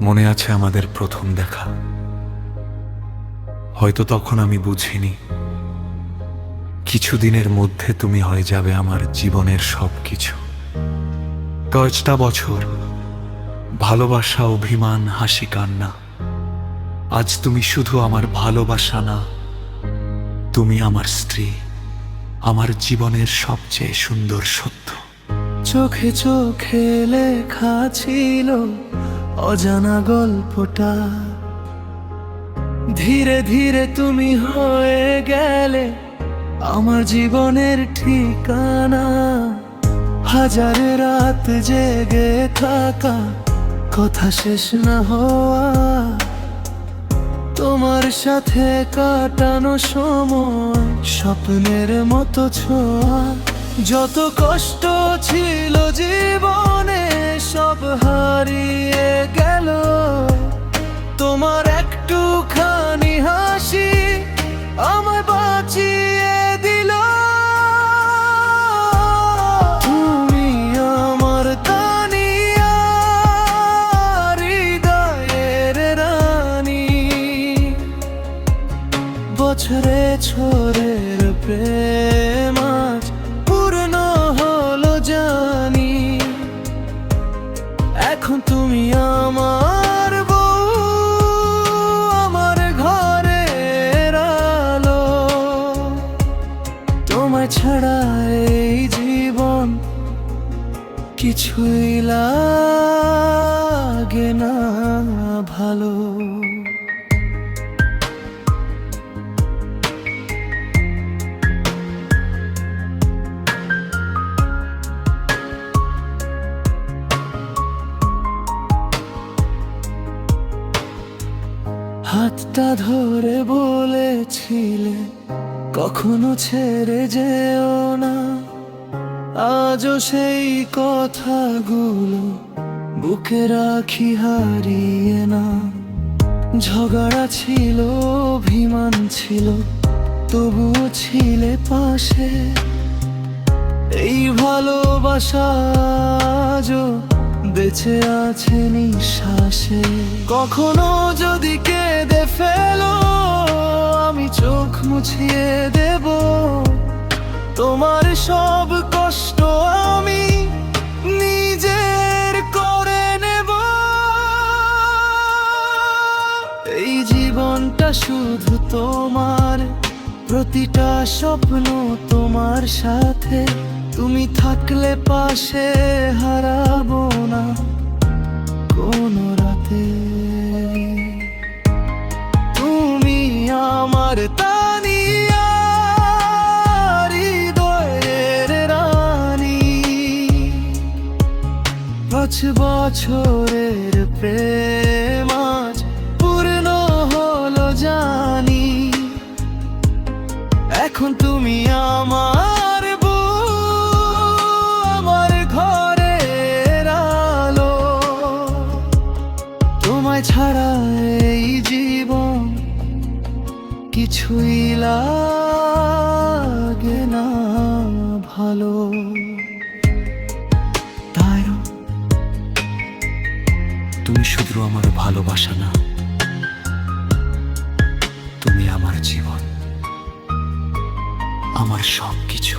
মনে আছে আমাদের প্রথম দেখা? হয়তো তখন আমি বুঝিনি কিছুদিনের মধ্যে তুমি হয়ে যাবে আমার জীবনের সবকিছু। কয়েকটা বছর ভালোবাসা, অভিমান, হাসি, কান্না। আজ তুমি শুধু আমার ভালোবাসা না, তুমি আমার স্ত্রী, আমার জীবনের সবচেয়ে সুন্দর সত্য। চোখে চোখে লেখা ছিল অজানা গল্পটা, ধীরে ধীরে তুমি হয়ে গেলে আমার জীবনের ঠিকানা। হাজার রাত জেগে থাকা, কথা শেষ না হওয়া, তোমার সাথে কাটানো সময় স্বপ্নের মতো ছোঁয়া। যত কষ্ট ছিল জীবনে সব হারিয়ে গেল, তোমার একটুখানি হাসি আমায় বাঁচিয়ে দিল। তুমি আমার তানিয়া, হৃদয়ের রানী। বছরে ছোরের প্রেম আজ পূর্ণ হলো জানি। এখন তুমি আমার বউ, আমার ঘরের আলো। তোমায় ছাড়া এই জীবন কিছুই লাগে না ভালো। হাতটা ধরে বলেছিলে কখনো ছেড়ে যেও না, আজও সেই কথাগুলো বুকে রাখি হারিয়ে না। ঝগড়া ছিল, অভিমান ছিল, তবুও ছিলে পাশে। এই ভালোবাসা আজও বেঁচে আছে নিঃশ্বাসে। কখনো যদি কেঁদে ফেলো, আমি চোখ মুছিয়ে দেব। তোমার সব কষ্ট আমি নিজের করে নেব। এই জীবনটা শুধু তোমার, প্রতিটা স্বপ্ন তোমার সাথে। তুমি থাকলে পাশে হারাবো না কোনো রাতে। তুমি আমার তানিয়া, হৃদয়ের রানী। 5 বছরের প্রেম আজ পূর্ণ হলো জানি। এখন তুমি আমার বউ, আমার ঘরের আলো। তোমায় ছাড়া এই জীবন কিছুই লাগে না ভালো। তাই তুমি শুধু আমার ভালোবাসা না, তুমি আমার জীবন, আমার সবকিছু।